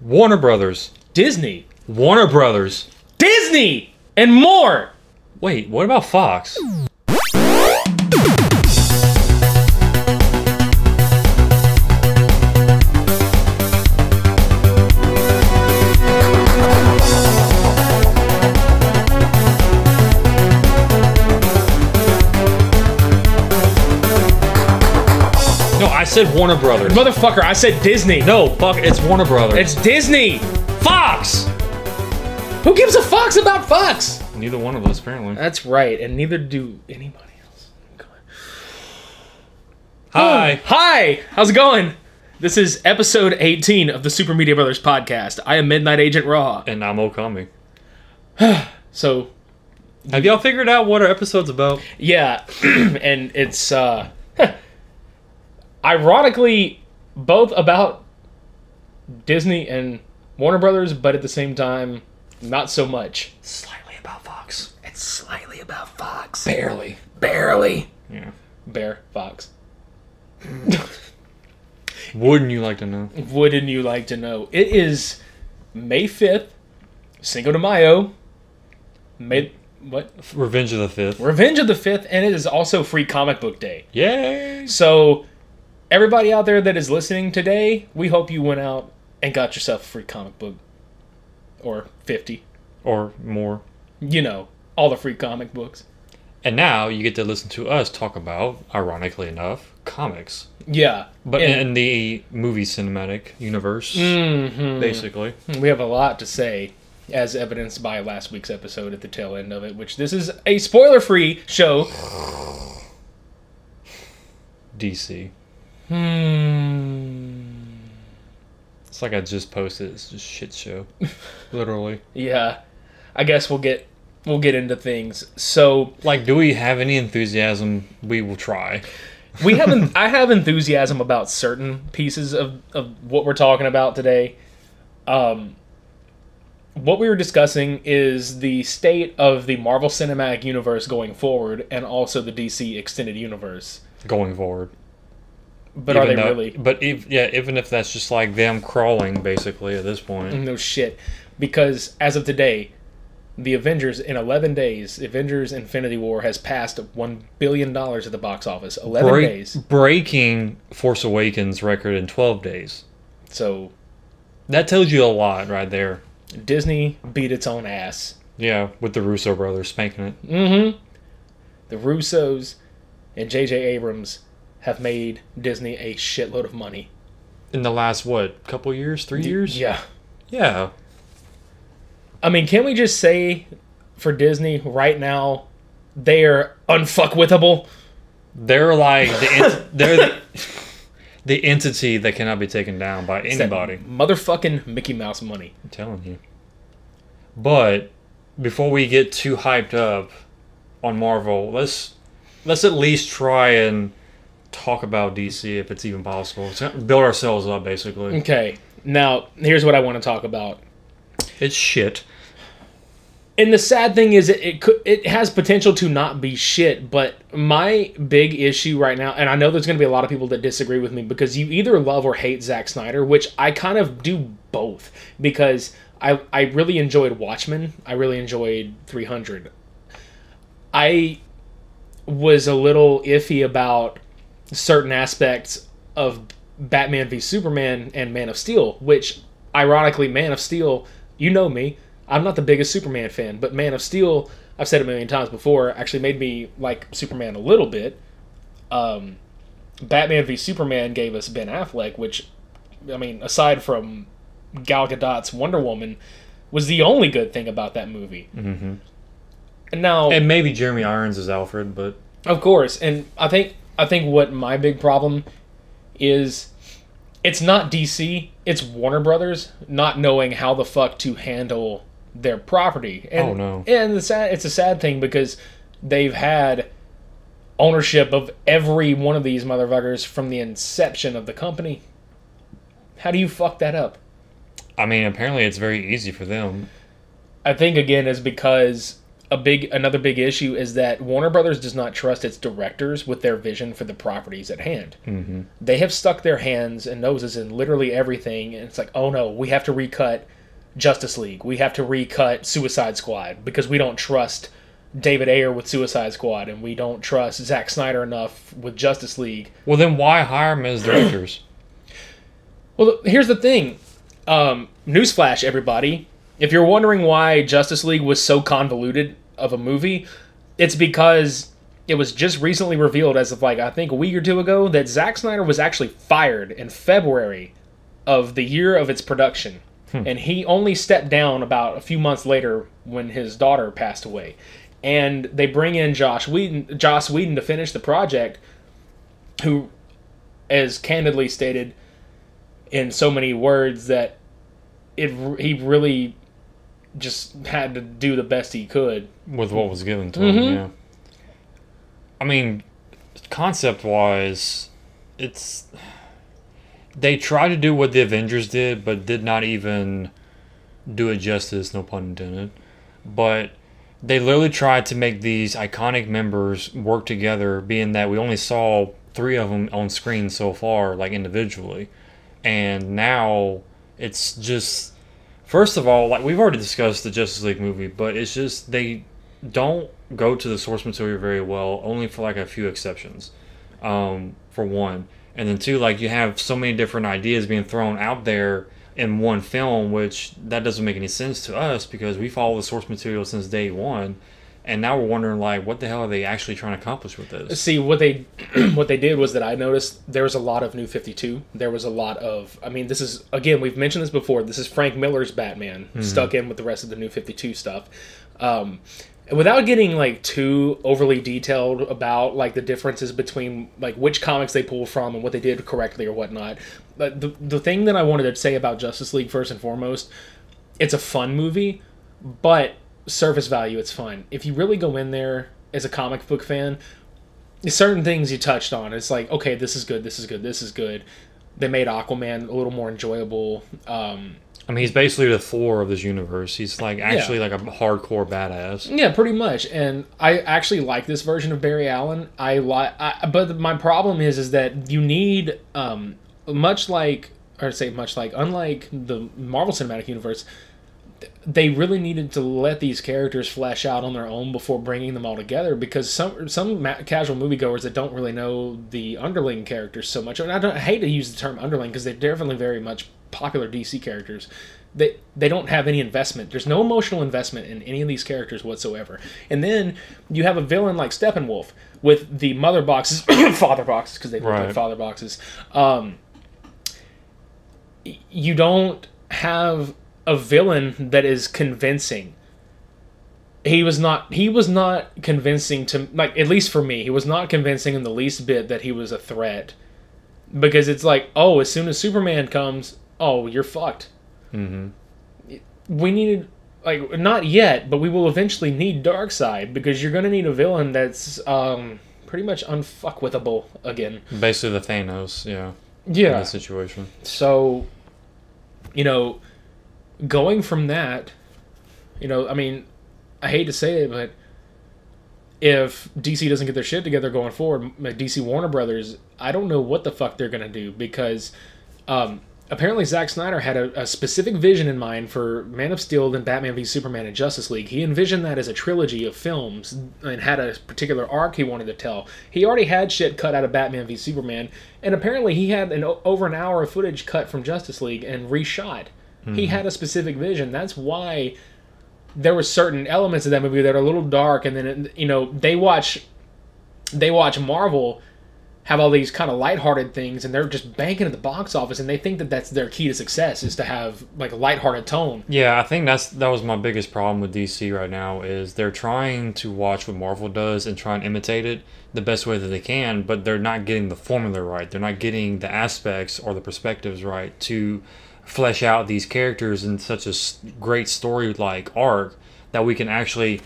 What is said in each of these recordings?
Warner Brothers. Disney. Warner Brothers. Disney! And more! Wait, what about Fox? No, I said Warner Brothers. Motherfucker, I said Disney. No, fuck, it's Warner Brothers. It's Disney! Fox! Who gives a fox about Fox? Neither one of us, apparently. That's right, and neither do anybody else. Hi. Hi! How's it going? This is episode 18 of the Super Media Brothers podcast. I am Midnight Agent Raw. And I'm Okami. So, Have y'all figured out what our episode's about? yeah, and it's, ironically, both about Disney and Warner Brothers, but at the same time, not so much. Slightly about Fox. It's slightly about Fox. Barely. Barely. Yeah. Bear, Fox. Wouldn't you like to know? Wouldn't you like to know? It is May 5th, Cinco de Mayo. What? Revenge of the Fifth. Revenge of the 5th, and it is also Free Comic Book Day. Yay! So, everybody out there that is listening today, we hope you went out and got yourself a free comic book. Or 50. Or more. You know, all the free comic books. And now you get to listen to us talk about, ironically enough, comics. Yeah. But in the movie cinematic universe, basically. We have a lot to say, as evidenced by last week's episode at the tail end of it, which this is a spoiler-free show. DC. It's like I just posted. It's just shit show. Literally. Yeah. I guess we'll get into things. So, Like, do we have any enthusiasm? We will try. I have enthusiasm about certain pieces of what we're talking about today. What we were discussing is the state of the Marvel Cinematic Universe going forward, and also the DC Extended Universe. Going forward. But are they really? But even if that's just like them crawling, basically, at this point. No shit. Because as of today, the Avengers, in 11 days, Avengers Infinity War has passed $1 billion at the box office. 11 days. Breaking Force Awakens record in 12 days. So, that tells you a lot right there. Disney beat its own ass. Yeah, with the Russo brothers spanking it. Mm-hmm. The Russos and J.J. Abrams have made Disney a shitload of money. In the last, couple years? 3 years? Yeah. Yeah. I mean, can we just say, for Disney, right now, they are unfuckwithable? They're like, the entity that cannot be taken down by anybody. Motherfucking Mickey Mouse money. I'm telling you. But, before we get too hyped up on Marvel, let's at least try and talk about DC if it's even possible. Build ourselves up, basically. Okay. Now, here's what I want to talk about. It's shit. And the sad thing is, it has potential to not be shit, but my big issue right now, and I know there's going to be a lot of people that disagree with me, because you either love or hate Zack Snyder, which I kind of do both, because I really enjoyed Watchmen. I really enjoyed 300. I was a little iffy about certain aspects of Batman v Superman and Man of Steel, which, ironically, Man of Steel, you know me, I'm not the biggest Superman fan, but Man of Steel, I've said it a million times before, actually made me like Superman a little bit. Batman v Superman gave us Ben Affleck, which, I mean, aside from Gal Gadot's Wonder Woman, was the only good thing about that movie. Mm-hmm. And now, and maybe Jeremy Irons is Alfred, but of course, and I think what my big problem is, it's not DC, it's Warner Brothers not knowing how the fuck to handle their property. And, oh no! And it's a sad thing, because they've had ownership of every one of these motherfuckers from the inception of the company. How do you fuck that up? I mean, apparently it's very easy for them. I think, again, is because another big issue is that Warner Brothers does not trust its directors with their vision for the properties at hand. Mm-hmm. They have stuck their hands and noses in literally everything, and it's like, oh no, we have to recut Justice League. We have to recut Suicide Squad because we don't trust David Ayer with Suicide Squad, and we don't trust Zack Snyder enough with Justice League. Well, then why hire them as directors? Well, here's the thing. Newsflash, everybody. If you're wondering why Justice League was so convoluted of a movie, it's because it was just recently revealed as of like, I think a week or two ago, that Zack Snyder was actually fired in February of the year of its production. And he only stepped down about a few months later when his daughter passed away. And they bring in Joss Whedon to finish the project, who, as candidly stated in so many words, that he really just had to do the best he could with what was given to him. Yeah, I mean, concept-wise, they tried to do what the Avengers did, but did not even do it justice. No pun intended. But they literally tried to make these iconic members work together, being that we only saw 3 of them on screen so far, like individually, and now it's just. First of all, like we've already discussed the Justice League movie, but it's just they don't go to the source material very well, only for like a few exceptions, for one. And then 2, like you have so many different ideas being thrown out there in one film, which that doesn't make any sense to us because we follow the source material since day one. And now we're wondering, like, what the hell are they actually trying to accomplish with this? See, what they did was that I noticed there was a lot of New 52. There was a lot of... I mean, this is... Again, we've mentioned this before. This is Frank Miller's Batman, stuck in with the rest of the New 52 stuff. Without getting, like, too overly detailed about, like, the differences between, like, which comics they pull from and what they did correctly or whatnot, but the thing that I wanted to say about Justice League, first and foremost, it's a fun movie, but... surface value, it's fun. If you really go in there as a comic book fan, certain things you touched on, it's like, okay, this is good, this is good, this is good. They made Aquaman a little more enjoyable. I mean, he's basically the Thor of this universe. He's like actually like a hardcore badass. Yeah, pretty much. And I actually like this version of Barry Allen. But my problem is that you need unlike the Marvel Cinematic Universe, they really needed to let these characters flesh out on their own before bringing them all together, because some casual moviegoers that don't really know the underling characters so much, and I hate to use the term underling because they're definitely very much popular DC characters, they don't have any investment. There's no emotional investment in any of these characters whatsoever. And then you have a villain like Steppenwolf with the mother boxes, father boxes, because they look like father boxes. You don't have a villain that is convincing. He was not convincing to, like, at least for me, he was not convincing in the least bit that he was a threat. Because it's like, oh, as soon as Superman comes, oh, you're fucked. Mm-hmm. We needed, like, not yet, but we will eventually need Darkseid, because you're going to need a villain that's pretty much unfuckwithable again. Basically the Thanos, yeah. Yeah. In this situation. So, going from that, I mean, I hate to say it, but if DC doesn't get their shit together going forward, DC Warner Brothers, I don't know what the fuck they're going to do, because apparently Zack Snyder had a specific vision in mind for Man of Steel, then Batman v Superman, and Justice League. He envisioned that as a trilogy of films and had a particular arc he wanted to tell. He already had shit cut out of Batman v Superman, and apparently he had over an hour of footage cut from Justice League and reshot. He had a specific vision. That's why there were certain elements of that movie that are a little dark, and then they watch Marvel have all these kind of lighthearted things, and they're just banking at the box office, and they think that that's their key to success, is to have like a lighthearted tone. Yeah, I think that was my biggest problem with DC right now, is they're trying to watch what Marvel does and try and imitate it the best way that they can, but they're not getting the formula right. They're not getting the aspects or the perspectives right to flesh out these characters in such a great story-like arc that we can actually,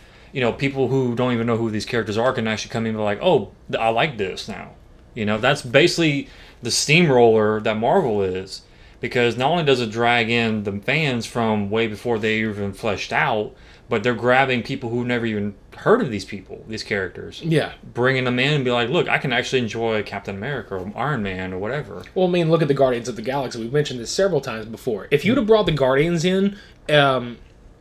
people who don't even know who these characters are can actually come in and be like, oh, I like this now. That's basically the steamroller that Marvel is. because not only does it drag in the fans from way before they even fleshed out, but they're grabbing people who never even heard of these people, these characters. Yeah. Bringing them in and be like, look, I can actually enjoy Captain America or Iron Man or whatever. Well, I mean, look at the Guardians of the Galaxy. We've mentioned this several times before. If you'd have brought the Guardians in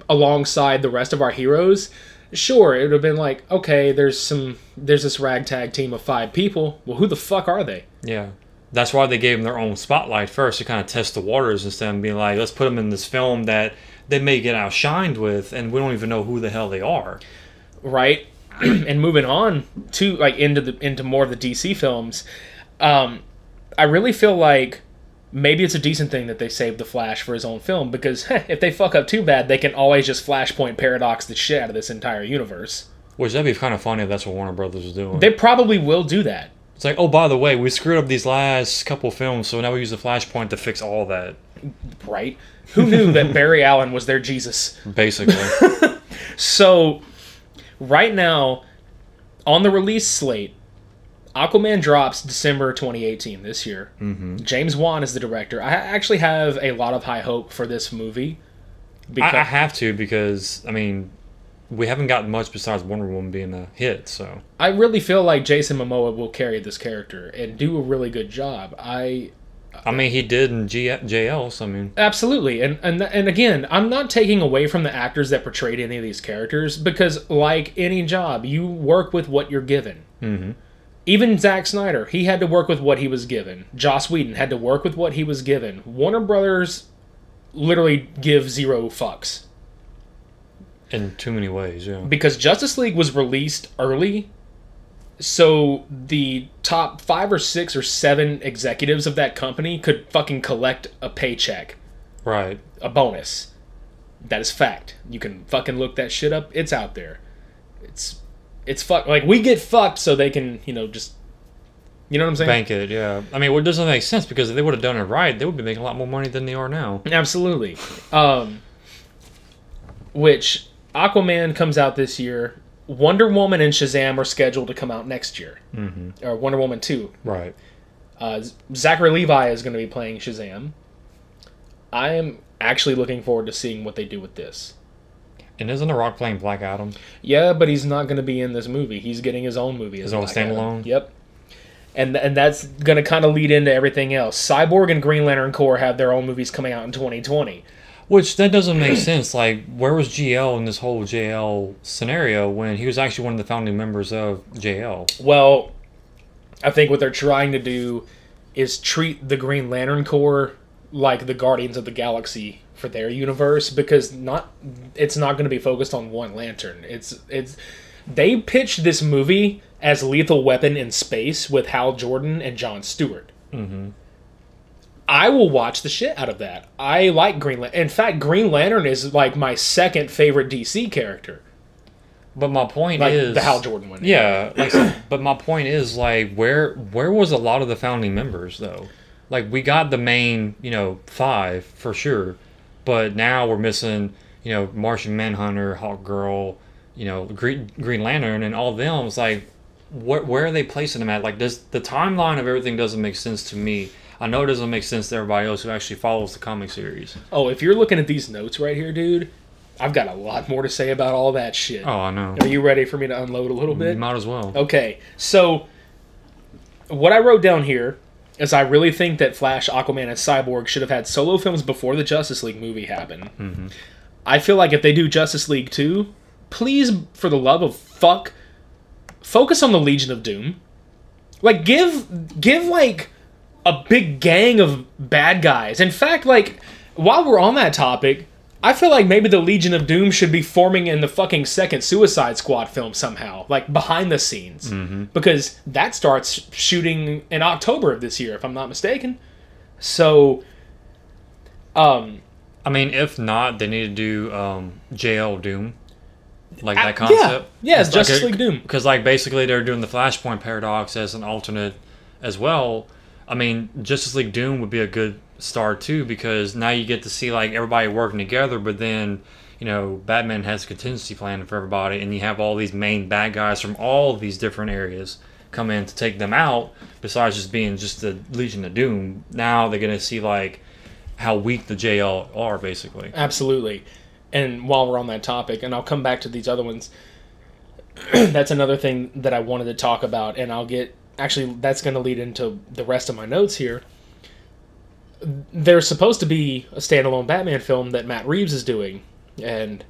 alongside the rest of our heroes, sure, it would have been like, okay, there's this ragtag team of 5 people. Well, who the fuck are they? Yeah. That's why they gave them their own spotlight first to kind of test the waters instead of being like, let's put them in this film that they may get outshined with, and we don't even know who the hell they are. Right? And moving on to like into more of the DC films, I really feel like maybe it's a decent thing that they saved the Flash for his own film, because if they fuck up too bad, they can always just Flashpoint paradox the shit out of this entire universe. Which that'd be kind of funny if that's what Warner Brothers is doing. They probably will do that. It's like, oh, by the way, we screwed up these last couple films, so now we use the Flashpoint to fix all that. Right? Who knew that Barry Allen was their Jesus? Basically. So, right now, on the release slate, Aquaman drops December 2018, this year. Mm-hmm. James Wan is the director. I actually have a lot of high hope for this movie. I have to, because, I mean, we haven't gotten much besides Wonder Woman being a hit, so... I really feel like Jason Momoa will carry this character and do a really good job. I mean, he did in JL, so I mean... Absolutely. And again, I'm not taking away from the actors that portrayed any of these characters, because like any job, you work with what you're given. Mm-hmm. Even Zack Snyder, he had to work with what he was given. Joss Whedon had to work with what he was given. Warner Brothers literally give 0 fucks. In too many ways, yeah. Because Justice League was released early, so the top 5 or 6 or 7 executives of that company could fucking collect a paycheck. Right. A bonus. That is fact. You can fucking look that shit up. It's out there. It's fuck. Like, we get fucked so they can, just... You know what I'm saying? Bank it, yeah. I mean, it doesn't make sense, because if they would have done it right, they would be making a lot more money than they are now. Absolutely. Which, Aquaman comes out this year. Wonder Woman and Shazam are scheduled to come out next year. Mm-hmm. Or Wonder Woman 2. Right. Zachary Levi is going to be playing Shazam. I am actually looking forward to seeing what they do with this. And isn't The Rock playing Black Adam? Yeah, but he's not going to be in this movie. He's getting his own movie. His own standalone? Yep. And that's going to kind of lead into everything else. Cyborg and Green Lantern Corps have their own movies coming out in 2020. Which, that doesn't make sense. Like, where was GL in this whole JL scenario when he was actually one of the founding members of JL? Well, I think what they're trying to do is treat the Green Lantern Corps like the Guardians of the Galaxy for their universe, because it's not going to be focused on one lantern. They pitched this movie as Lethal Weapon in space with Hal Jordan and Jon Stewart. Mm-hmm. I will watch the shit out of that. I like Green Lantern. In fact, Green Lantern is like my second favorite DC character. But my point like is... the Hal Jordan one. Yeah. But my point is, like, where was a lot of the founding members, though? Like, we got the main, 5, for sure. But now we're missing, Martian Manhunter, Hawkgirl, Green Lantern, and all of them. It's like, where are they placing them at? Like, the timeline of everything doesn't make sense to me. I know it doesn't make sense to everybody else who actually follows the comic series. Oh, if you're looking at these notes right here, dude, I've got a lot more to say about all that shit. Oh, I know. Are you ready for me to unload a little bit? You might as well. Okay, so what I wrote down here is I really think that Flash, Aquaman, and Cyborg should have had solo films before the Justice League movie happened. Mm-hmm. I feel like if they do Justice League 2, please, for the love of fuck, focus on the Legion of Doom. Like, give like a big gang of bad guys. In fact, like, while we're on that topic, I feel like maybe the Legion of Doom should be forming in the fucking second Suicide Squad film somehow, like behind the scenes. Mm-hmm. Because that starts shooting in October of this year, if I'm not mistaken. So, I mean, if not, they need to do JL Doom. Like that concept? Yeah, it's like Justice League Doom. Because, like, basically they're doing the Flashpoint paradox as an alternate as well. I mean, Justice League Doom would be a good start, too, because now you get to see, like, everybody working together, but then, Batman has a contingency plan for everybody, and you have all these main bad guys from all of these different areas come in to take them out, besides just being just the Legion of Doom. Now they're going to see, like, how weak the JL are, basically. Absolutely. And while we're on that topic, and I'll come back to these other ones, that's another thing that I wanted to talk about, and actually, that's going to lead into the rest of my notes here. There's supposed to be a standalone Batman film that Matt Reeves is doing, and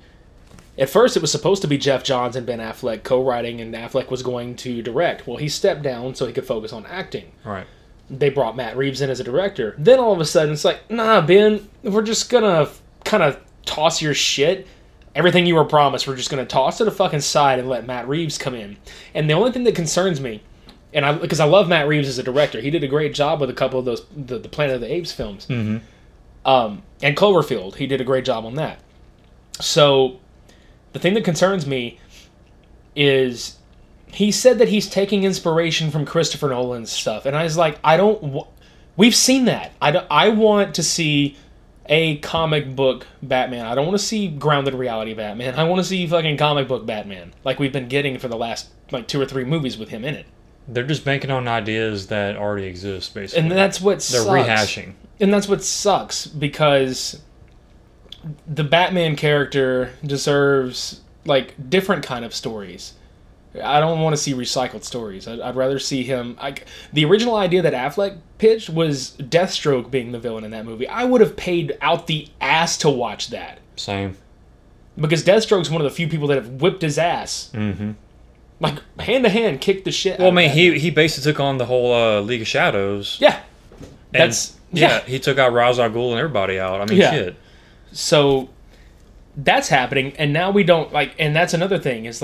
at first it was supposed to be Jeff Johns and Ben Affleck co-writing, and Affleck was going to direct. Well, he stepped down so he could focus on acting. Right. They brought Matt Reeves in as a director. Then all of a sudden it's like, nah, Ben, we're just going to kind of toss your shit. Everything you were promised, we're just going to toss to the fucking side and let Matt Reeves come in. And the only thing that concerns me, because I love Matt Reeves as a director, he did a great job with a couple of those the Planet of the Apes films, Mm-hmm. And Cloverfield, he did a great job on that. So the thing that concerns me is he said that he's taking inspiration from Christopher Nolan's stuff, and I was like, we've seen that. I want to see a comic book Batman. I don't want to see grounded reality Batman. I want to see fucking comic book Batman, like we've been getting for the last 2 or 3 movies with him in it. They're just banking on ideas that already exist, basically. And that's what They're sucks. rehashing. And that's what sucks, because the Batman character deserves, different kind of stories. I don't want to see recycled stories. I'd rather see him... the original idea that Affleck pitched was Deathstroke being the villain in that movie. I would have paid out the ass to watch that. Same. Because Deathstroke's one of the few people that have whipped his ass. Mm-hmm. Hand-to-hand, kicked the shit Well, out I mean, of he basically took on the whole League of Shadows. Yeah. And, he took out Ra's al Ghul and everybody out. I mean, shit. So, that's happening, and now we don't, and that's another thing, is,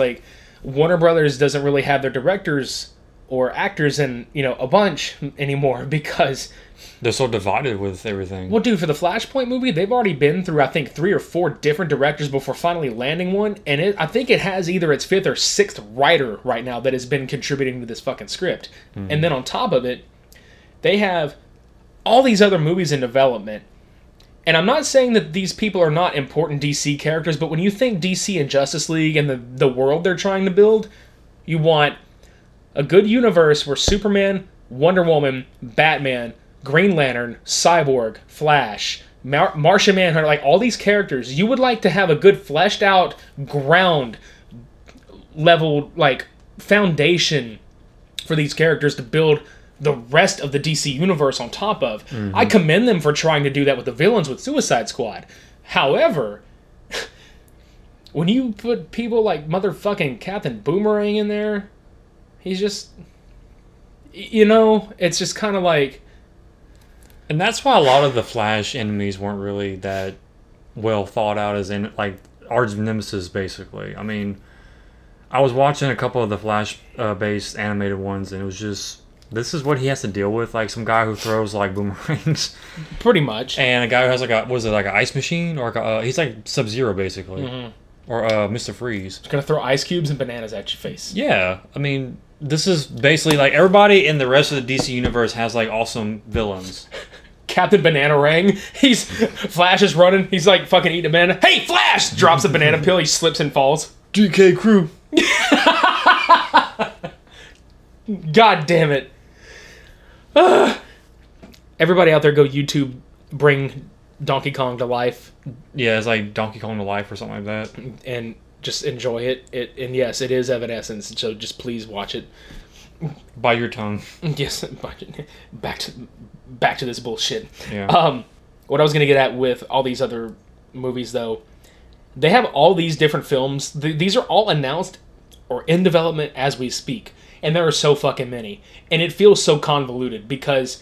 Warner Brothers doesn't really have their directors or actors in, a bunch anymore, because... They're so divided with everything. Well, dude, for the Flashpoint movie, they've already been through, I think, 3 or 4 different directors before finally landing one, and I think it has either its 5th or 6th writer right now that has been contributing to this fucking script. Mm-hmm. And then on top of it, they have all these other movies in development. And I'm not saying that these people are not important DC characters, but when you think DC and Justice League and the world they're trying to build, you want a good universe where Superman, Wonder Woman, Batman, Green Lantern, Cyborg, Flash, Martian Manhunter, all these characters, you would like to have a good fleshed out ground level, foundation for these characters to build the rest of the DC universe on top of. Mm-hmm. I commend them for trying to do that with the villains with Suicide Squad. However, when you put people like motherfucking Captain Boomerang in there, he's just... it's just kind of like... And that's why a lot of the Flash enemies weren't really that well thought out as in, arch nemesis, basically. I mean, I was watching a couple of the Flash-based animated ones, and it was just... This is what he has to deal with, some guy who throws, boomerangs. Pretty much. And a guy who has, an ice machine? Or, he's like Sub-Zero, basically. Mm-hmm. Or, Mr. Freeze. He's gonna throw ice cubes and bananas at your face. Yeah. I mean, this is basically, everybody in the rest of the DC universe has, awesome villains. Captain Bananarang. Flash is running. He's, fucking eating a banana. Hey, Flash! Drops a banana peel. He slips and falls. GK Crew. God damn it. Everybody out there go YouTube bring Donkey Kong to life. Yeah, it's like Donkey Kong to life or something like that. And just enjoy it. And yes, it is Evanescence, so just please watch it. Bite your tongue. Yes, back to this bullshit. Yeah. What I was gonna get at with all these other movies, though, they have all these different films. These are all announced or in development as we speak. And there are so fucking many. And it feels so convoluted because,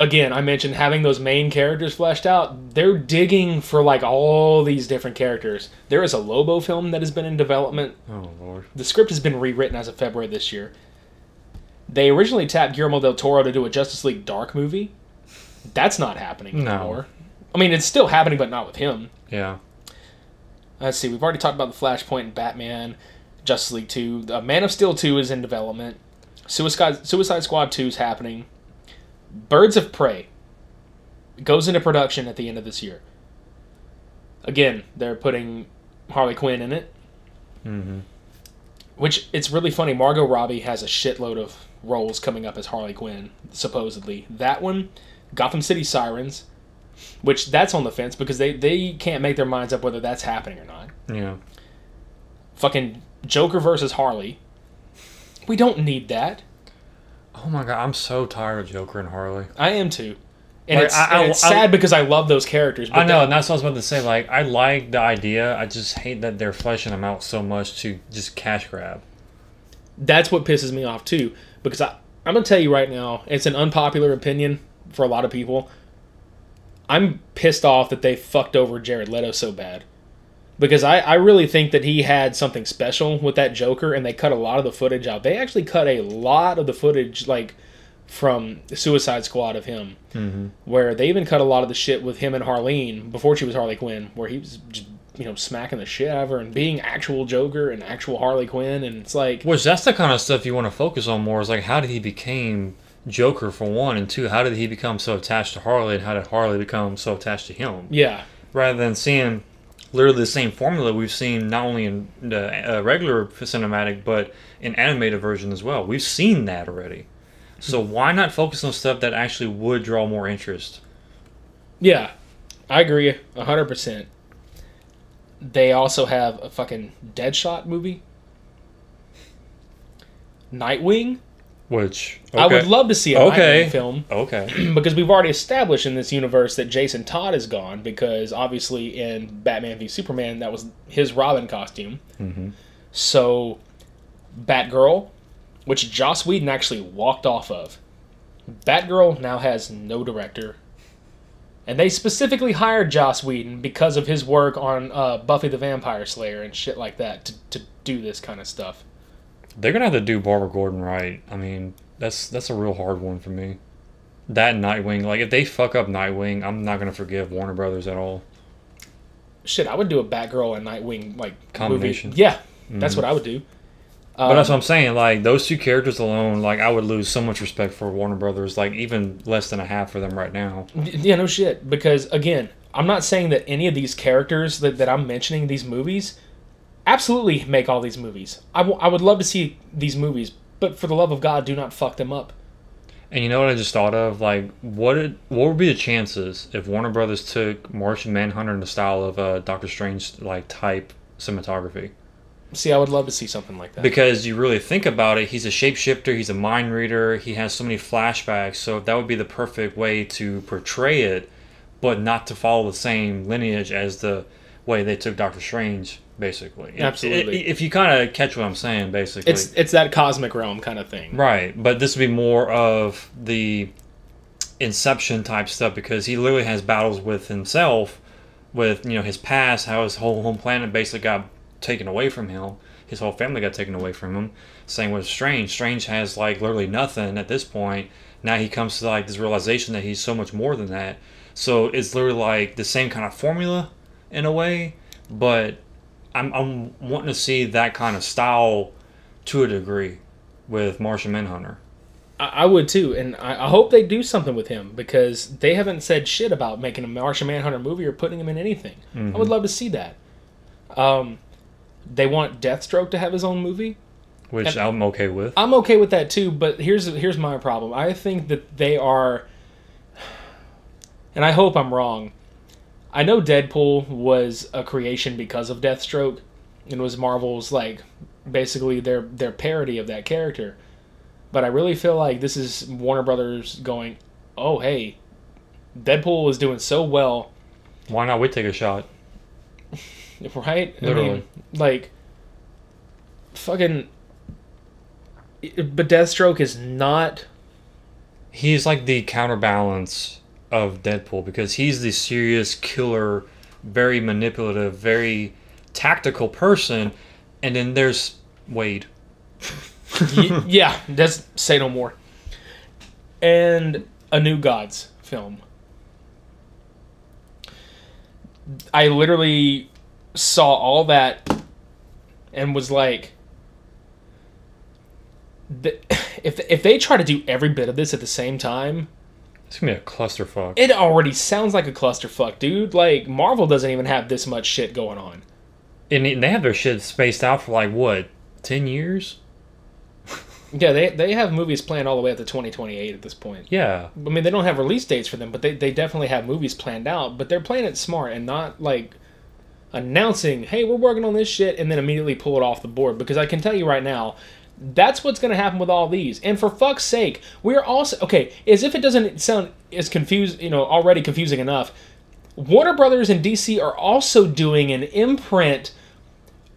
again, I mentioned having those main characters fleshed out. They're digging for, all these different characters. There is a Lobo film that has been in development. Oh, Lord. The script has been rewritten as of February this year. They originally tapped Guillermo del Toro to do a Justice League Dark movie. That's not happening anymore. I mean, it's still happening, but not with him. Yeah. Let's see. We've already talked about the Flashpoint and Batman. Justice League 2. Man of Steel 2 is in development. Suicide Squad 2 is happening. Birds of Prey goes into production at the end of this year. Again, they're putting Harley Quinn in it. Mm-hmm. Which, it's really funny. Margot Robbie has a shitload of roles coming up as Harley Quinn, supposedly. That one, Gotham City Sirens, which that's on the fence because they can't make their minds up whether that's happening or not. Yeah. Fucking Joker versus Harley. We don't need that. Oh my god, I'm so tired of Joker and Harley. I am too. And Like, it's sad because I love those characters. But I know, and that's what I was about to say. Like, I like the idea. I just hate that they're fleshing them out so much to just cash grab. That's what pisses me off too. Because I'm going to tell you right now, it's an unpopular opinion for a lot of people. I'm pissed off that they fucked over Jared Leto so bad. Because I really think that he had something special with that Joker, and they cut a lot of the footage out. They actually cut a lot of the footage, like, from Suicide Squad of him. Mm-hmm. Where they even cut a lot of the shit with him and Harleen, before she was Harley Quinn, where he was just, smacking the shit out of her and being actual Joker and actual Harley Quinn, and it's like... Which, that's the kind of stuff you want to focus on more, is like, how did he become Joker, for one, and two, how did he become so attached to Harley, and how did Harley become so attached to him? Yeah. Rather than seeing literally the same formula we've seen not only in the regular cinematic, but in animated version as well. We've seen that already. So why not focus on stuff that actually would draw more interest? Yeah, I agree 100%. They also have a fucking Deadshot movie. Nightwing. Which, okay. I would love to see a Nightwing film. Okay. Because we've already established in this universe that Jason Todd is gone, because obviously in Batman v Superman, that was his Robin costume. Mm-hmm. So, Batgirl, which Joss Whedon actually walked off of. Batgirl now has no director. And they specifically hired Joss Whedon because of his work on Buffy the Vampire Slayer and shit like that to do this kind of stuff. They're going to have to do Barbara Gordon right. I mean, that's a real hard one for me. That and Nightwing. Like, if they fuck up Nightwing, I'm not going to forgive Warner Brothers at all. Shit, I would do a Batgirl and Nightwing, like, combination. Movie. Yeah, that's what I would do. But that's what I'm saying. Like, those two characters alone, like, I would lose so much respect for Warner Brothers. Like, even less than a half for them right now. Yeah, no shit. Because, again, I'm not saying that any of these characters that I'm mentioning in these movies absolutely make all these movies. I would love to see these movies, but for the love of God, do not fuck them up. And you know what I just thought of? Like, what would be the chances if Warner Brothers took Martian Manhunter in the style of Doctor Strange, like, type cinematography? See, I would love to see something like that. Because you really think about it, he's a shapeshifter, he's a mind reader, he has so many flashbacks, so that would be the perfect way to portray it, but not to follow the same lineage as the way they took Doctor Strange, basically. Absolutely. If you kind of catch what I'm saying, basically. It's that cosmic realm kind of thing. Right, but this would be more of the Inception type stuff, because he literally has battles with himself, with, his past, how his whole home planet basically got taken away from him. His whole family got taken away from him. Same with Strange. Strange has, like, literally nothing at this point. Now he comes to, like, this realization that he's so much more than that. So it's literally like the same kind of formula in a way, but I'm wanting to see that kind of style to a degree with Martian Manhunter. I would too, and I hope they do something with him, because they haven't said shit about making a Martian Manhunter movie or putting him in anything. Mm-hmm. I would love to see that. They want Deathstroke to have his own movie, which and I'm okay with. I'm okay with that too, but here's my problem. I think that they are, and I hope I'm wrong, I know Deadpool was a creation because of Deathstroke, and was Marvel's, like, basically their parody of that character. But I really feel like this is Warner Brothers going, oh, hey, Deadpool is doing so well. Why not we take a shot? Right? Literally. I mean, like, fucking... But Deathstroke is not... He's like the counterbalance of Deadpool, because he's the serious killer, very manipulative, very tactical person, and then there's Wade. Yeah, that's say no more. And a New Gods film. I literally saw all that and was like, if they try to do every bit of this at the same time, it's gonna be a clusterfuck. It already sounds like a clusterfuck, dude. Like, Marvel doesn't even have this much shit going on. And they have their shit spaced out for, like, what, 10 years? Yeah, they have movies planned all the way up to 2028 at this point. Yeah. I mean, they don't have release dates for them, but they definitely have movies planned out. But they're playing it smart and not like announcing, "Hey, we're working on this shit," and then immediately pull it off the board. Because I can tell you right now, that's what's going to happen with all these. And for fuck's sake, we're also okay. As if it doesn't sound as confused, already confusing enough. Warner Brothers and DC are also doing an imprint.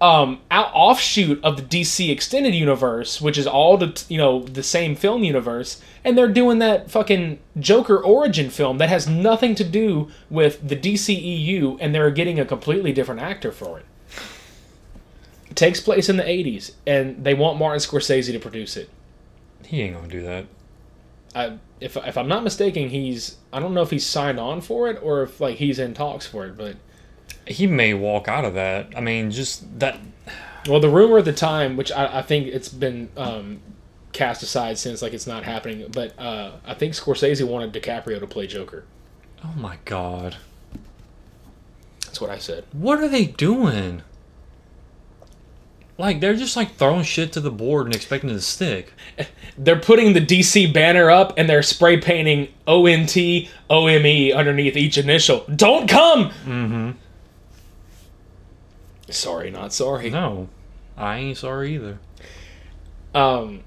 Offshoot of the DC extended universe, which is all the same film universe, and they're doing that fucking Joker origin film that has nothing to do with the DCEU, and they're getting a completely different actor for it. It takes place in the 80s, and they want Martin Scorsese to produce it. He ain't gonna do that. If I'm not mistaken, I don't know if he's signed on for it or if like he's in talks for it, but he may walk out of that. I mean, just that. Well, the rumor at the time, which I think it's been cast aside since, like it's not happening, but I think Scorsese wanted DiCaprio to play Joker. Oh my god. That's what I said. What are they doing? Like, they're just like throwing shit to the board and expecting it to stick. They're putting the DC banner up and they're spray painting ONT, OME underneath each initial. Don't come! Mm-hmm. Sorry, not sorry. No, I ain't sorry either. And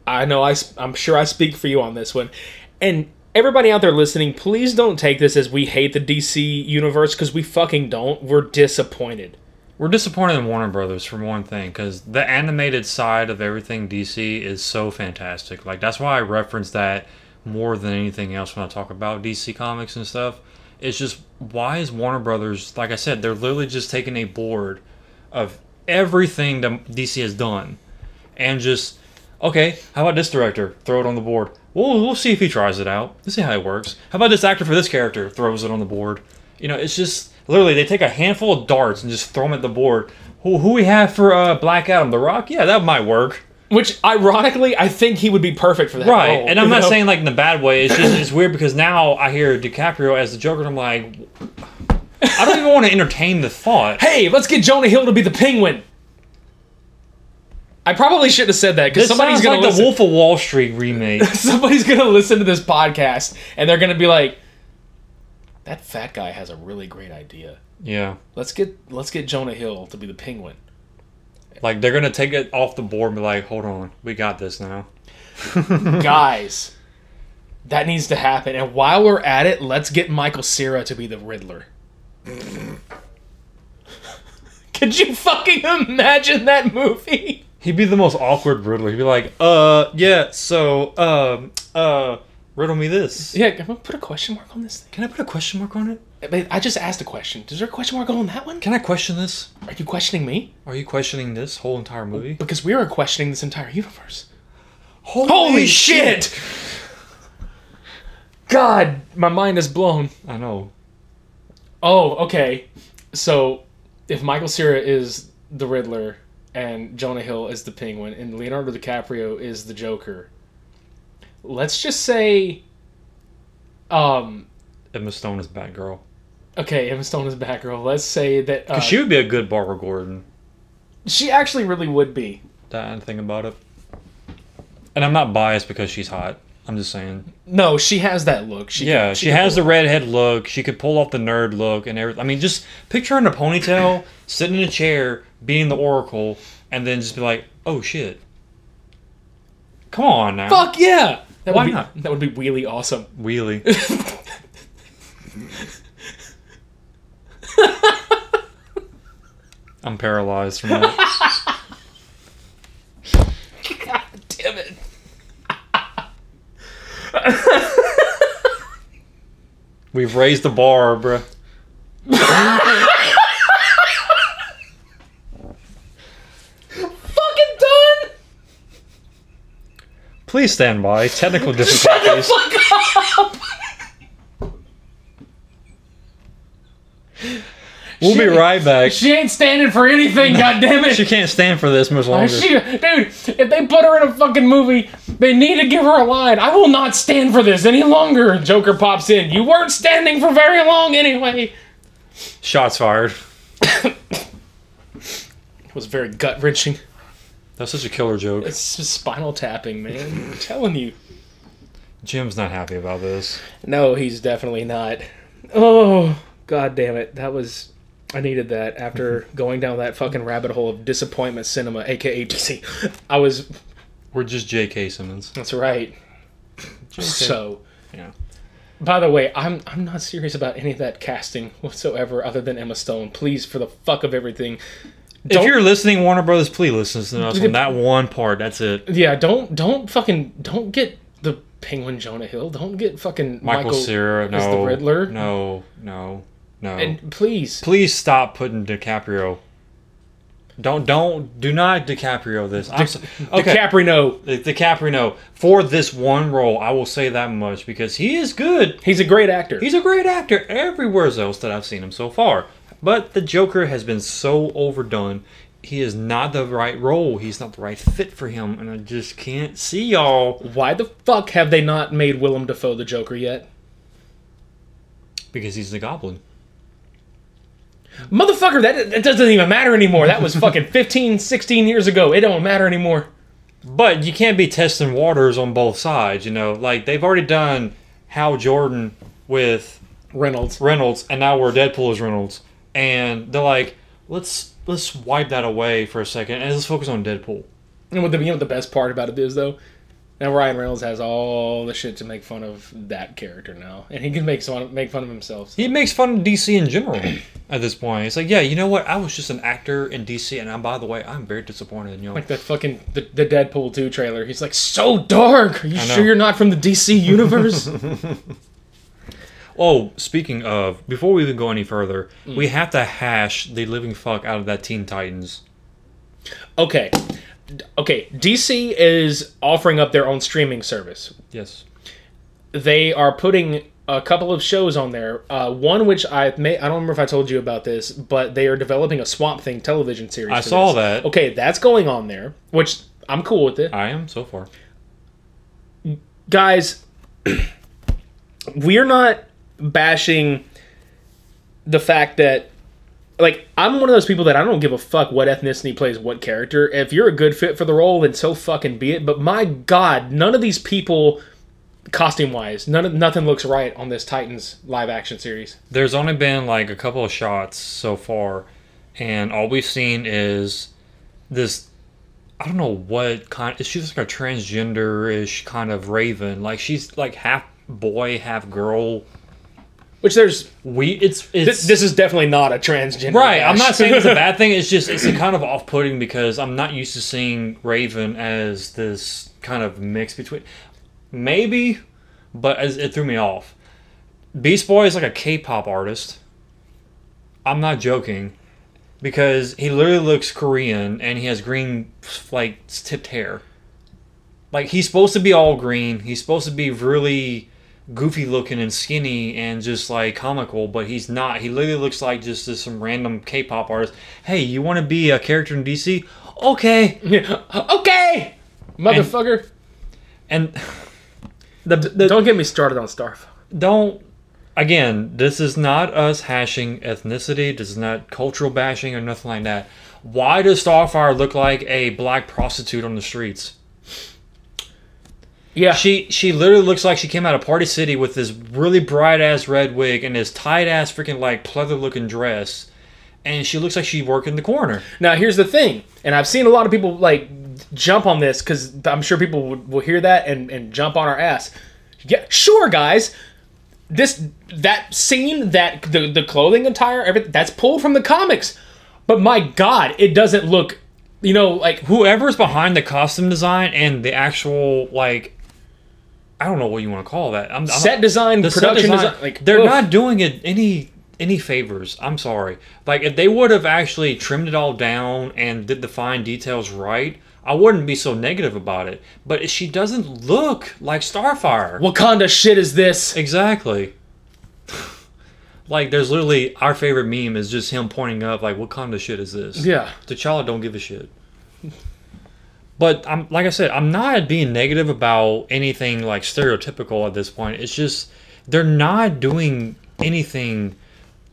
I'm sure I speak for you on this one. And everybody out there listening, please don't take this as we hate the DC universe, because we fucking don't. We're disappointed. We're disappointed in Warner Brothers for one thing, because the animated side of everything DC is so fantastic. Like, that's why I reference that more than anything else when I talk about DC Comics and stuff. It's just, why is Warner Brothers, like I said, they're literally just taking a board of everything that DC has done and just, okay, how about this director? Throw it on the board. We'll see if he tries it out. Let's see how it works. How about this actor for this character? Throws it on the board. It's just, literally, they take a handful of darts and just throw them at the board. Who we have for Black Adam? The Rock? Yeah, that might work. Which, ironically, I think he would be perfect for that right, role. and I'm not saying like in the bad way. It's just it's weird because now I hear DiCaprio as the Joker, and I'm like, I don't even want to entertain the thought. Hey, let's get Jonah Hill to be the Penguin. I probably shouldn't have said that because somebody's going to listen. The Wolf of Wall Street remake. Somebody's going to listen to this podcast and they're going to be like, "That fat guy has a really great idea." Yeah, let's get Jonah Hill to be the Penguin. Like, they're going to take it off the board and be like, hold on, we got this now. Guys, that needs to happen. And while we're at it, let's get Michael Cera to be the Riddler. Could you fucking imagine that movie? He'd be the most awkward Riddler. He'd be like, yeah, so, riddle me this. Yeah, can I put a question mark on this thing? Can I put a question mark on it? I just asked a question. Is there a question mark on that one? Can I question this? Are you questioning me? Are you questioning this whole entire movie? Because we are questioning this entire universe. Holy shit! God, my mind is blown. I know. Oh, okay. So, if Michael Cera is the Riddler, and Jonah Hill is the Penguin, and Leonardo DiCaprio is the Joker, let's just say... Emma Stone is Batgirl. Okay, Emma Stone is Batgirl. Let's say that... Because she would be a good Barbara Gordon. She actually really would be. That thing about it. And I'm not biased because she's hot. I'm just saying. No, she has that look. She has the redhead look. She could pull off the nerd look and everything. I mean, just picture her in a ponytail, sitting in a chair, being the Oracle, and then just be like, oh shit. Come on now. Fuck yeah! Why not? That would be really awesome. Wheelie. I'm paralyzed from that. God damn it. We've raised the bar, bruh. Fucking done! Please stand by. Technical difficulties. Shut the fuck up! We'll be right back. She ain't standing for anything, goddammit! She can't stand for this much longer. Dude, if they put her in a fucking movie, they need to give her a line. I will not stand for this any longer. Joker pops in. You weren't standing for very long anyway. Shots fired. It was very gut-wrenching. That's such a killer joke. It's just spinal tapping, man. I'm telling you. Jim's not happy about this. No, he's definitely not. Oh, god damn it. I needed that after going down that fucking rabbit hole of disappointment cinema, aka DC. We're just J.K. Simmons. That's right. JK. So, Yeah. by the way, I'm not serious about any of that casting whatsoever other than Emma Stone. Please, for the fuck of everything. If you're listening, Warner Brothers, please listen to us on that one part. That's it. Yeah, don't get the Penguin Jonah Hill. Don't get fucking Michael Cera. as the Riddler. No. And please stop putting DiCaprio. Do not DiCaprio this. DiCaprio for this one role. I will say that much because he is good. He's a great actor. He's a great actor everywhere else that I've seen him so far. But the Joker has been so overdone. He is not the right role. He's not the right fit for him, and I just can't see y'all. Why the fuck have they not made Willem Dafoe the Joker yet? Because he's the Goblin. Motherfucker, that doesn't even matter anymore. That was fucking 15, 16 years ago. It don't matter anymore. But you can't be testing waters on both sides, you know. Like, they've already done Hal Jordan with Reynolds, and now we're Deadpool as Reynolds. And they're like, let's wipe that away for a second and let's focus on Deadpool. And what the best part about it is, though, now Ryan Reynolds has all the shit to make fun of that character now, and he can make fun of himself. He makes fun of DC in general at this point. It's like, yeah, you know what? I was just an actor in DC, and by the way, I'm very disappointed in you. Like that fucking the Deadpool 2 trailer. He's like, so dark. Are you sure you're not from the DC universe? Oh, speaking of, before we even go any further, we have to hash the living fuck out of that Teen Titans. Okay, DC is offering up their own streaming service. Yes. They are putting a couple of shows on there. One which I don't remember if I told you about this, but they are developing a Swamp Thing television series. I saw that. Okay, that's going on there, which I'm cool with it. I am so far. Guys, we're not bashing the fact that, like, I'm one of those people that I don't give a fuck what ethnicity plays what character. If you're a good fit for the role, then so fucking be it. But my God, none of these people, costume-wise, nothing looks right on this Titans live-action series. There's only been, like, a couple of shots so far, and all we've seen is this, I don't know what kind, she's like a transgender-ish kind of raven. Like, she's, like, half boy, half girl. Which this is definitely not a transgender. Right, I'm not saying it's a bad thing. It's a kind of off-putting because I'm not used to seeing Raven as this kind of mix between... Maybe, but it threw me off. Beast Boy is like a K-pop artist. I'm not joking. Because he literally looks Korean and he has green, like, tipped hair. Like, he's supposed to be all green. He's supposed to be really goofy looking and skinny and just like comical, but he's not. He literally looks like just some random K-pop artist. Hey, you want to be a character in DC? Okay. Okay, motherfucker. And don't get me started on Starfire. Again, this is not us hashing ethnicity. This is not cultural bashing or nothing like that. Why does Starfire look like a black prostitute on the streets? Yeah. She literally looks like she came out of Party City with this really bright-ass red wig and this tight-ass freaking, like, pleather-looking dress. And she looks like she worked in the corner. Now, here's the thing. And I've seen a lot of people, like, jump on this because I'm sure people will hear that and jump on our ass. Yeah, sure, guys. That scene, that the clothing attire, everything, that's pulled from the comics. But my God, it doesn't look, like... Whoever's behind the costume design and the actual, like... I don't know what you want to call that. Set design, production design. Like, they're not doing it any favors. I'm sorry. Like, if they would have actually trimmed it all down and did the fine details right, I wouldn't be so negative about it. But she doesn't look like Starfire. What kind of shit is this? Exactly. Like, there's literally, our favorite meme is just him pointing up, like, what kind of shit is this? Yeah. T'Challa don't give a shit. But like I said, I'm not being negative about anything like stereotypical at this point. It's just they're not doing anything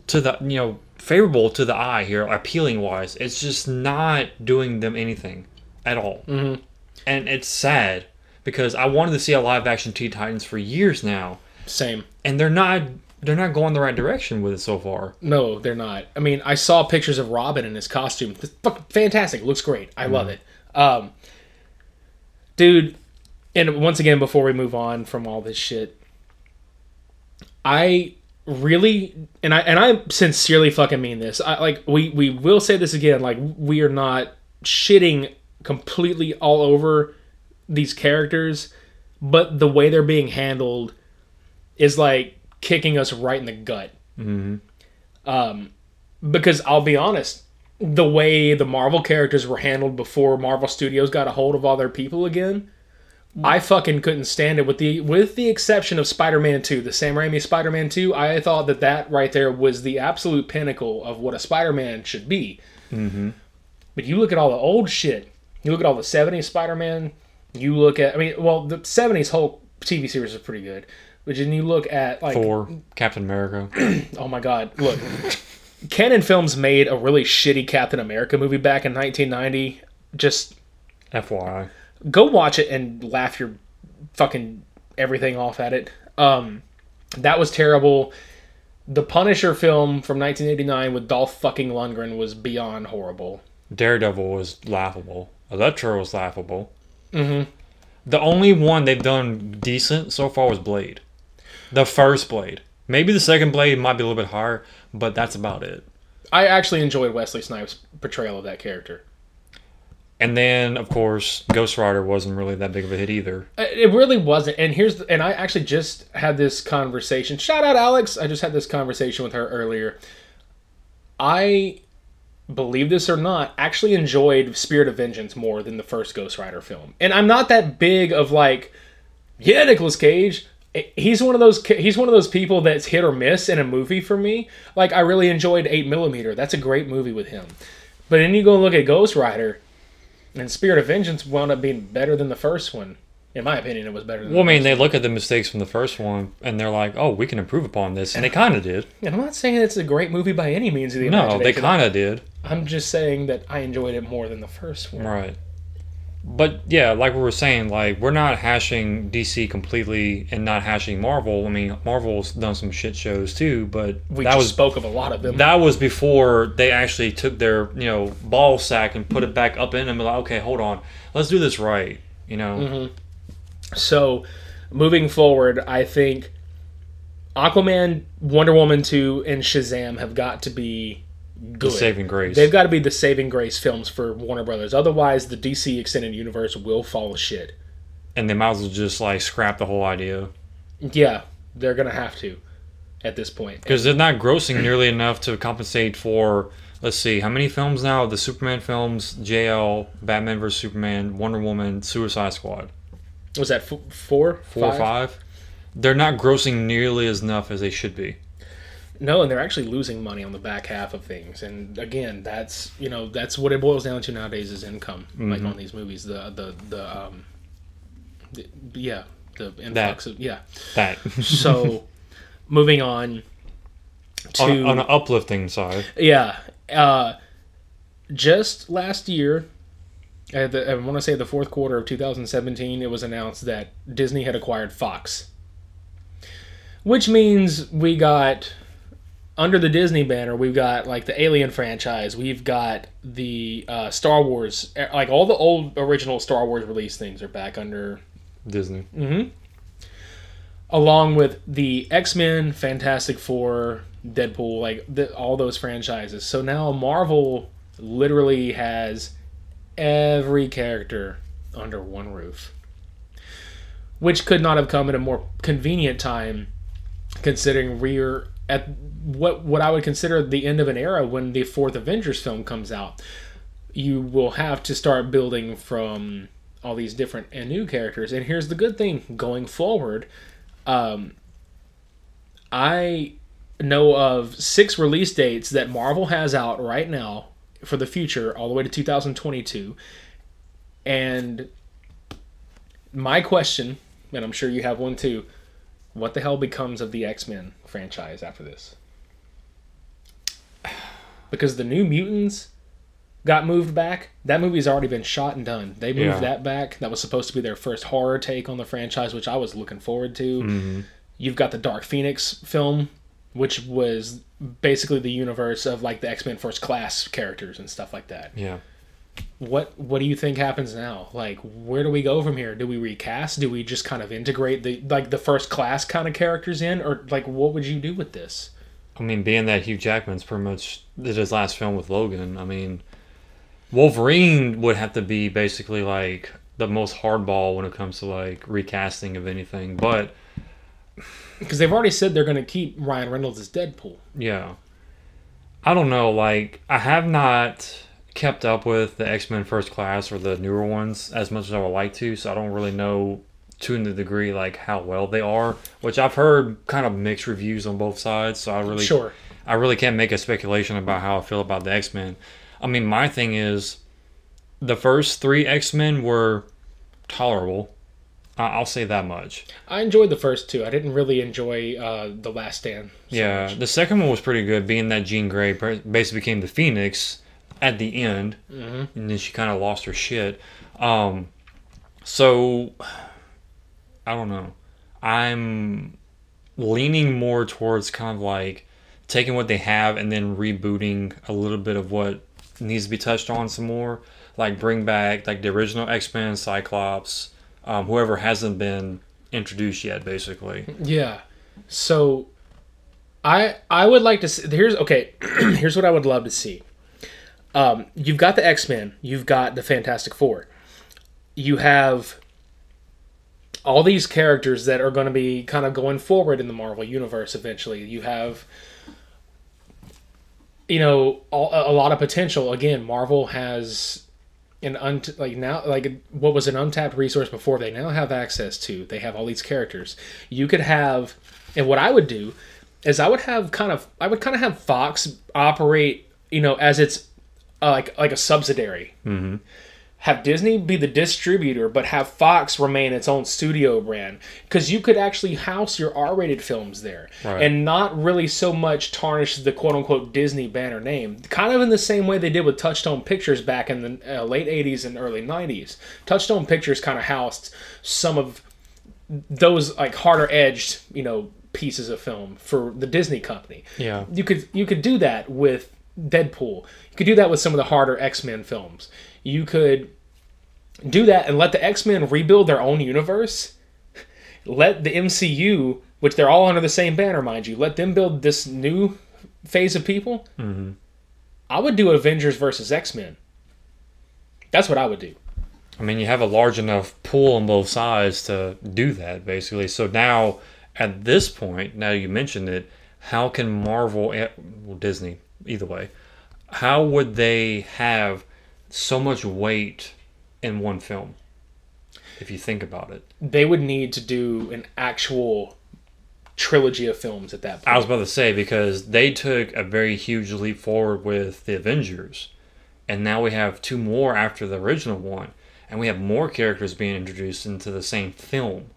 to the favorable to the eye here, appealing wise. It's just not doing them anything at all. Mm-hmm. And it's sad because I wanted to see a live action Teen Titans for years now. Same. And they're not going the right direction with it so far. No, they're not. I mean, I saw pictures of Robin in his costume. It's fucking fantastic. It looks great. I love it. Dude, and once again, before we move on from all this shit, I really, and I sincerely fucking mean this. We will say this again. Like, we are not shitting completely all over these characters, but the way they're being handled is like kicking us right in the gut. Mm-hmm. Because I'll be honest, the way the Marvel characters were handled before Marvel Studios got a hold of all their people again, I fucking couldn't stand it. With the exception of Spider-Man 2, the Sam Raimi Spider-Man 2, I thought that right there was the absolute pinnacle of what a Spider-Man should be. Mm-hmm. But you look at all the old shit. You look at all the 70s Spider-Man. You look at, the 70s Hulk TV series is pretty good. But then you look at, like... Thor, Captain America. Oh my god, look. Canon Films made a really shitty Captain America movie back in 1990. Just... FYI. Go watch it and laugh your fucking everything off at it. That was terrible. The Punisher film from 1989 with Dolph fucking Lundgren was beyond horrible. Daredevil was laughable. Electro was laughable. Mm-hmm. The only one they've done decent so far was Blade. The first Blade. Maybe the second Blade might be a little bit higher, but that's about it. I actually enjoyed Wesley Snipes' portrayal of that character. And then, of course, Ghost Rider wasn't really that big of a hit either. It really wasn't. And I actually just had this conversation. Shout out Alex. I just had this conversation with her earlier. I, believe this or not, actually enjoyed Spirit of Vengeance more than the first Ghost Rider film. And I'm not that big of like, yeah, Nicolas Cage. He's one of those people that's hit or miss in a movie for me. Like, I really enjoyed 8mm. That's a great movie with him. But then you go look at Ghost Rider, and Spirit of Vengeance wound up being better than the first one. In my opinion, it was better than the first one. They look at the mistakes from the first one, and they're like, oh, we can improve upon this. And they kind of did. And I'm not saying it's a great movie by any means of the imagination. No, they kind of did. I'm just saying that I enjoyed it more than the first one. Right. But, yeah, like we were saying, like, we're not hashing DC completely and not hashing Marvel. I mean, Marvel's done some shit shows, too, but... We spoke of a lot of them. That was before they actually took their, ball sack and put it back up in them and like, okay, hold on. Let's do this right, Mm-hmm. So, moving forward, I think Aquaman, Wonder Woman 2, and Shazam have got to be... good. The saving grace. They've got to be the saving grace films for Warner Brothers. Otherwise, the DC Extended Universe will fall to shit. And they might as well just, like, scrap the whole idea. Yeah, they're going to have to at this point. Because they're not grossing nearly enough to compensate for, let's see, how many films now? The Superman films, JL, Batman vs. Superman, Wonder Woman, Suicide Squad. Was that four? Four or five? They're not grossing nearly as enough as they should be. No, and they're actually losing money on the back half of things. And again, that's what it boils down to nowadays is income. Mm-hmm. Like on these movies, the influx of that. So, moving on to on an uplifting side. Yeah, just last year, I want to say the fourth quarter of 2017, it was announced that Disney had acquired Fox, which means we got. Under the Disney banner, we've got like the Alien franchise. We've got the Star Wars, like all the old original Star Wars release things are back under Disney. Mm-hmm. Along with the X-Men, Fantastic Four, Deadpool, like all those franchises. So now Marvel literally has every character under one roof, which could not have come at a more convenient time, considering we're at what I would consider the end of an era when the fourth Avengers film comes out. You will have to start building from all these different and new characters. And here's the good thing going forward. I know of 6 release dates that Marvel has out right now for the future, all the way to 2022. And my question, and I'm sure you have one too, what the hell becomes of the X-Men franchise after this? Because the New Mutants got moved back. That movie's already been shot and done. They moved Yeah. that back. That was supposed to be their first horror take on the franchise, which I was looking forward to. Mm-hmm. You've got the Dark Phoenix film, which was basically the universe of like the X-Men First Class characters and stuff like that. Yeah. What do you think happens now? Like, where do we go from here? Do we recast? Do we just kind of integrate the First Class kind of characters in, or like what would you do with this? I mean, being that Hugh Jackman's pretty much did his last film with Logan, I mean, Wolverine would have to be basically like the most hardball when it comes to like recasting of anything. But Because they've already said they're going to keep Ryan Reynolds as Deadpool. yeah, I don't know. Like, I have not kept up with the X-Men First Class or the newer ones as much as I would like to, so I don't really know to the degree like how well they are, which I've heard kind of mixed reviews on both sides, so I really can't make a speculation about how I feel about the X-Men. I mean, my thing is the first 3 X-Men were tolerable. I'll say that much. I enjoyed the first 2. I didn't really enjoy The Last Stand. The second one was pretty good, being that Jean Grey basically became the Phoenix at the end, and then she kind of lost her shit. So I don't know. I'm leaning more towards kind of like taking what they have and then rebooting a little bit of what needs to be touched on some more. Like bring back like the original X-Men, Cyclops, whoever hasn't been introduced yet, basically. Yeah. So I would like to see, here's what I would love to see. You've got the X-Men, you've got the Fantastic Four. You have all these characters that are going to be kind of going forward in the Marvel Universe eventually. You have, a lot of potential. Again, Marvel has what was an untapped resource before, they now have access to. They have all these characters. You could have, and what I would do is I would kind of have Fox operate, as its like a subsidiary. Mm-hmm. Have Disney be the distributor, but have Fox remain its own studio brand. Because you could actually house your R-rated films there. Right. And not really so much tarnish the quote-unquote Disney banner name. Kind of in the same way they did with Touchstone Pictures back in the late 80s and early 90s. Touchstone Pictures kind of housed some of those like harder-edged, pieces of film for the Disney company. Yeah. You could do that with Deadpool. You could do that with some of the harder X-Men films. You could do that and let the X-Men rebuild their own universe. Let the MCU, which they're all under the same banner, mind you, let them build this new phase of people. Mm-hmm. I would do Avengers versus X-Men. That's what I would do. I mean, you have a large enough pool on both sides to do that, basically. So now, at this point, now you mentioned it, how can Marvel, Disney, either way, how would they have so much weight in one film, if you think about it? They would need to do an actual trilogy of films at that point. I was about to say, because they took a very huge leap forward with the Avengers, and now we have 2 more after the original one, and we have more characters being introduced into the same film.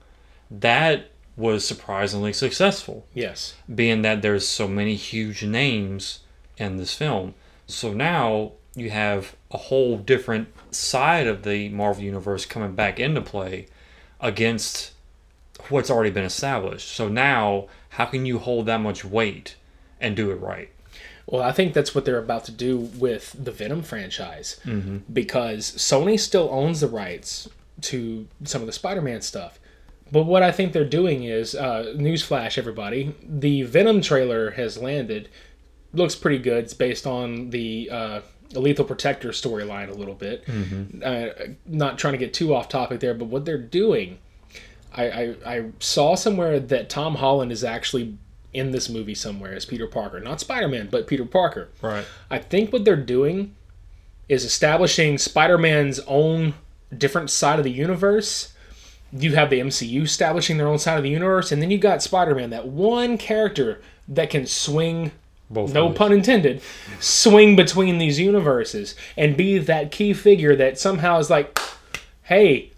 That was surprisingly successful. Yes. Being that there's so many huge names in this film. So now you have a whole different side of the Marvel Universe coming back into play against what's already been established. So now, how can you hold that much weight and do it right? Well, I think that's what they're about to do with the Venom franchise. Mm-hmm. Because Sony still owns the rights to some of the Spider-Man stuff. But what I think they're doing is, newsflash everybody, the Venom trailer has landed. Looks pretty good. It's based on the Lethal Protector storyline a little bit. Mm-hmm. Not trying to get too off topic there, but what they're doing, I saw somewhere that Tom Holland is actually in this movie somewhere as Peter Parker. Not Spider-Man, but Peter Parker. Right. I think what they're doing is establishing Spider-Man's own different side of the universe. You have the MCU establishing their own side of the universe, and then you got Spider-Man, that one character that can swing, Both no ways. pun intended, swing between these universes and be that key figure that somehow is like, hey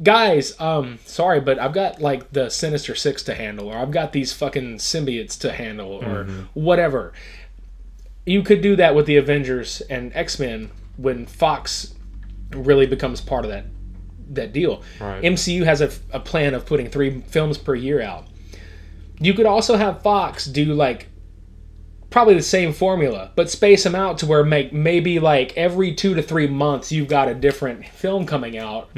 guys, sorry, but I've got like the Sinister Six to handle, or I've got these fucking symbiotes to handle, or whatever. You could do that with the Avengers and X-Men when Fox really becomes part of that deal. Right. MCU has a plan of putting 3 films per year out. You could also have Fox do like probably the same formula, but space them out to where maybe like every 2 to 3 months you've got a different film coming out.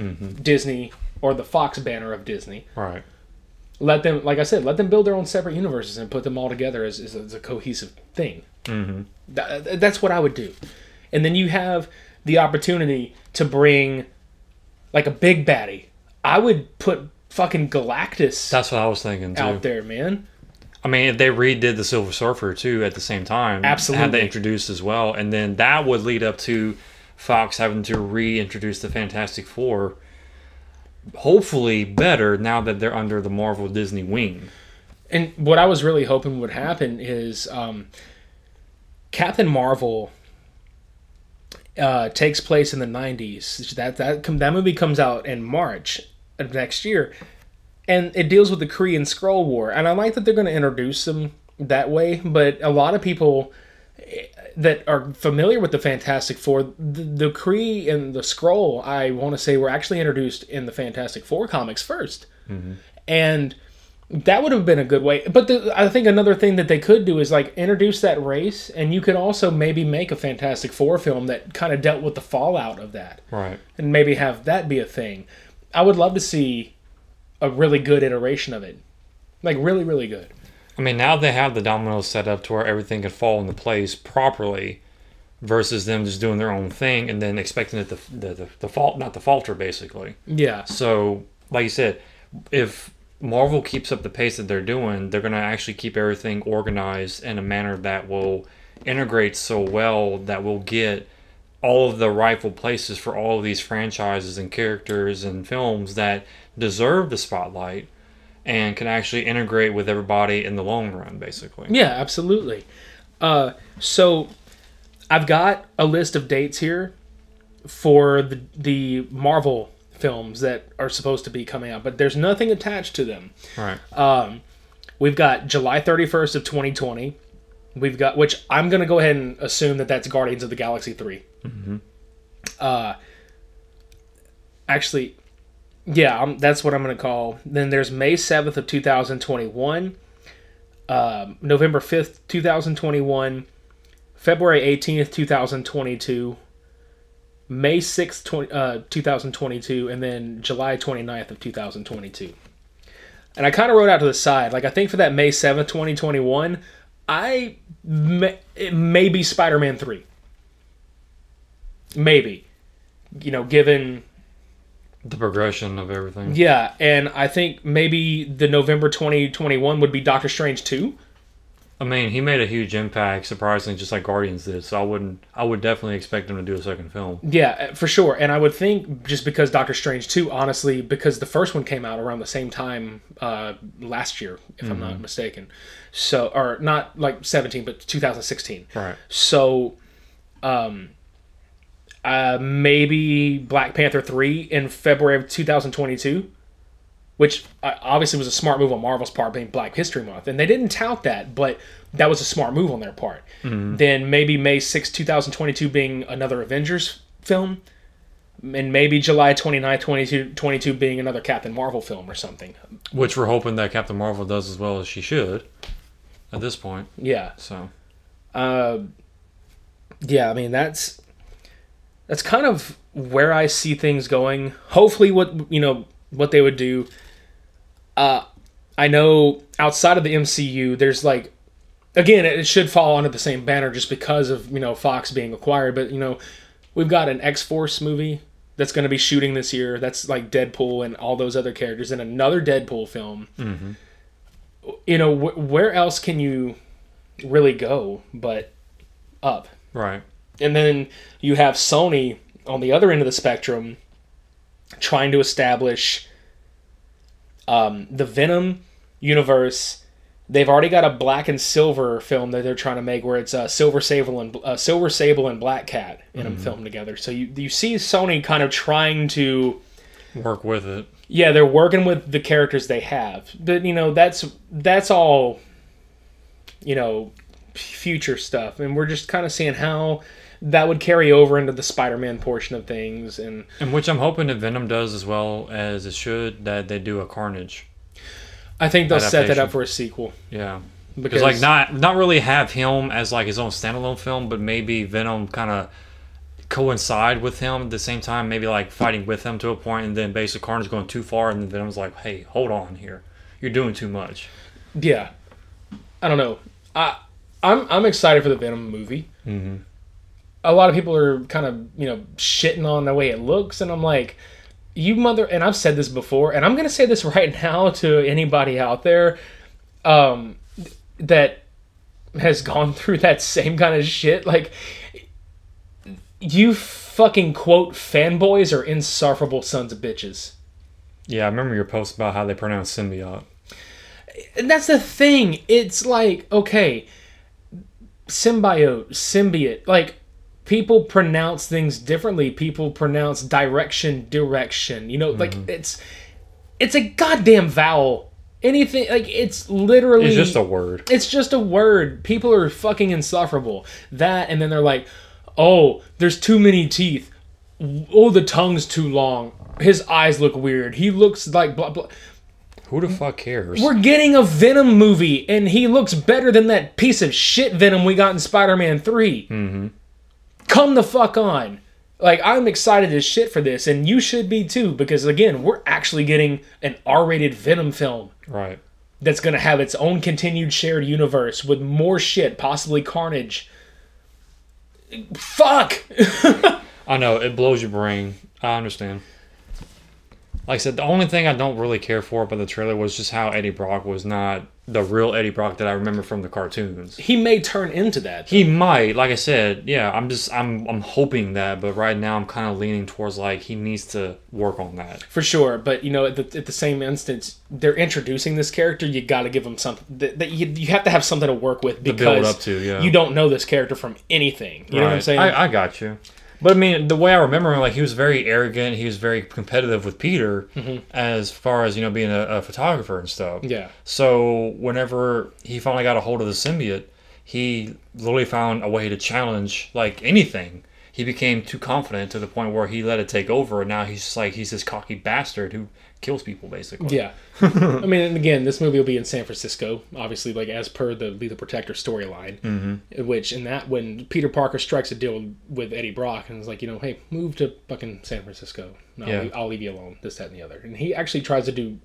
Disney or the Fox banner of Disney. Right. Let them, like I said, let them build their own separate universes and put them all together as a cohesive thing. That's what I would do. And then you have the opportunity to bring like a big baddie. I would put fucking Galactus. That's what I was thinking too. Out there, man. I mean, if they redid the Silver Surfer too at the same time, absolutely, had they introduced as well, and then that would lead up to Fox having to reintroduce the Fantastic Four. Hopefully better now that they're under the Marvel Disney wing. And what I was really hoping would happen is Captain Marvel takes place in the 90s. That movie comes out in March of next year, and it deals with the Kree and Skrull War. And I like that they're going to introduce them that way, but a lot of people that are familiar with the Fantastic Four, the Kree and the Skrull, I want to say, were actually introduced in the Fantastic Four comics first. And that would have been a good way. But I think another thing that they could do is like introduce that race, and you could also maybe make a Fantastic Four film that kind of dealt with the fallout of that. Right. And maybe have that be a thing. I would love to see a really good iteration of it. Like really, really good. I mean, now they have the dominoes set up to where everything can fall into place properly, versus them just doing their own thing and then expecting it to falter, basically. Yeah. So, like you said, if Marvel keeps up the pace that they're doing, they're going to actually keep everything organized in a manner that will integrate so well that we'll get all of the rightful places for all of these franchises and characters and films that deserve the spotlight and can actually integrate with everybody in the long run, basically. Yeah, absolutely. So I've got a list of dates here for the Marvel films that are supposed to be coming out, but there's nothing attached to them. Right. We've got July 31st of 2020. We've got, which I'm going to go ahead and assume that's Guardians of the Galaxy 3. Actually, yeah, that's what I'm going to call. Then there's May 7th of 2021, November 5th, 2021, February 18th, 2022, May 6th, 2022, and then July 29th of 2022. And I kind of wrote out to the side, like I think for that May 7th, 2021, it may be Spider-Man 3. Maybe. Given the progression of everything. Yeah, and I think maybe the November 2021 would be Doctor Strange 2. I mean, he made a huge impact, surprisingly, just like Guardians did. So I would definitely expect him to do a second film. Yeah, for sure. And I would think just because Doctor Strange 2, honestly, because the first one came out around the same time last year, if I'm not mistaken. So, or not like 17, but 2016. Right. So, maybe Black Panther 3 in February of 2022, which obviously was a smart move on Marvel's part, being Black History Month. And they didn't tout that, but that was a smart move on their part. Then maybe May 6, 2022 being another Avengers film, and maybe July 29th, 2022 being another Captain Marvel film or something. Which we're hoping that Captain Marvel does as well as she should at this point. Yeah. So. Yeah, I mean, that's kind of where I see things going. Hopefully what they would do. I know outside of the MCU, there's like, again, it should fall under the same banner just because of, Fox being acquired. But, we've got an X-Force movie that's going to be shooting this year. That's like Deadpool and all those other characters, and another Deadpool film. Where else can you really go but up? Right. And then you have Sony on the other end of the spectrum trying to establish the Venom universe. They've already got a Black and Silver film that they're trying to make where it's Silver Sable and Black Cat in a film together. So you see Sony kind of trying to work with it. Yeah, they're working with the characters they have. But, that's all, future stuff, and we're just kind of seeing how that would carry over into the Spider-Man portion of things, and which I'm hoping that Venom does as well as it should, that they do a Carnage. I think they'll set that up for a sequel. Yeah. Because like not really have him as like his own standalone film, but maybe Venom kind of coincide with him at the same time, maybe like fighting with him to a point, and then basically Carnage going too far, and then Venom's like, hey, hold on here, you're doing too much. Yeah, I don't know. I'm excited for the Venom movie. Mm-hmm. A lot of people are kind of shitting on the way it looks, and I'm like, you mother. And I've said this before, and I'm gonna say this right now to anybody out there that has gone through that same kind of shit. Like, you fucking quote fanboys are insufferable sons of bitches. Yeah, I remember your post about how they pronounce symbiote. And that's the thing. It's like, okay, symbiote. Like, people pronounce things differently. People pronounce direction. Like, it's a goddamn vowel. Anything, like, it's literally... It's just a word. It's just a word. People are fucking insufferable. That, and then they're like, oh, there's too many teeth. Oh, the tongue's too long. His eyes look weird. He looks like blah, blah. Who the fuck cares? We're getting a Venom movie, and he looks better than that piece of shit Venom we got in Spider-Man 3. Mm-hmm. Come the fuck on. Like, I'm excited as shit for this, and you should be too, because, again, we're actually getting an R-rated Venom film. Right. That's going to have its own continued shared universe with more shit, possibly Carnage. Fuck! I know, it blows your brain. I understand. Like I said, the only thing I don't really care for about the trailer was just how Eddie Brock was not the real Eddie Brock that I remember from the cartoons. He may turn into that, though. He might. Like I said, yeah, I'm hoping that, but right now I'm kind of leaning towards like he needs to work on that. For sure, but at the same instance, they're introducing this character, you got to give him something that you have to have something to work with, because to build up to, yeah. You don't know this character from anything. You know what I'm saying? I got you. But I mean, the way I remember him, like, he was very arrogant. He was very competitive with Peter, as far as being a photographer and stuff. Yeah. So whenever he finally got a hold of the symbiote, he literally found a way to challenge like anything. He became too confident to the point where he let it take over, and now he's this cocky bastard who kills people, basically. Yeah. I mean, and again, this movie will be in San Francisco, obviously, like, as per the Lethal Protector storyline. Mm-hmm. Which, in that, when Peter Parker strikes a deal with Eddie Brock and is like, hey, move to fucking San Francisco. No, I'll leave you alone. This, that, and the other. And he actually tries to do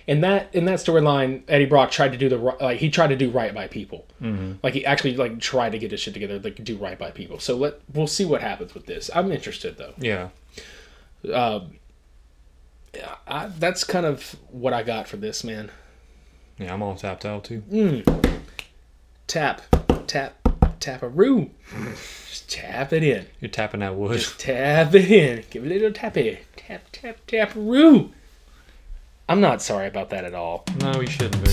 in that storyline, Eddie Brock tried to do right by people. Mm-hmm. Like, he actually tried to get his shit together, do right by people. So we'll see what happens with this. I'm interested, though. Yeah. That's kind of what I got for this, man. Yeah, I'm all tapped out too. Tap-a-roo. Just tap it in. You're tapping that wood. Just tap it in. Give it a little tappy. Tap-roo. I'm not sorry about that at all. No, you shouldn't be.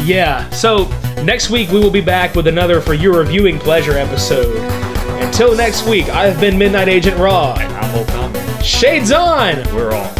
Yeah, so next week we will be back with another For Your Reviewing Pleasure episode. Until next week, I've been Midnight Agent Raw. And I'm Hope Comedy. Shades on! We're all.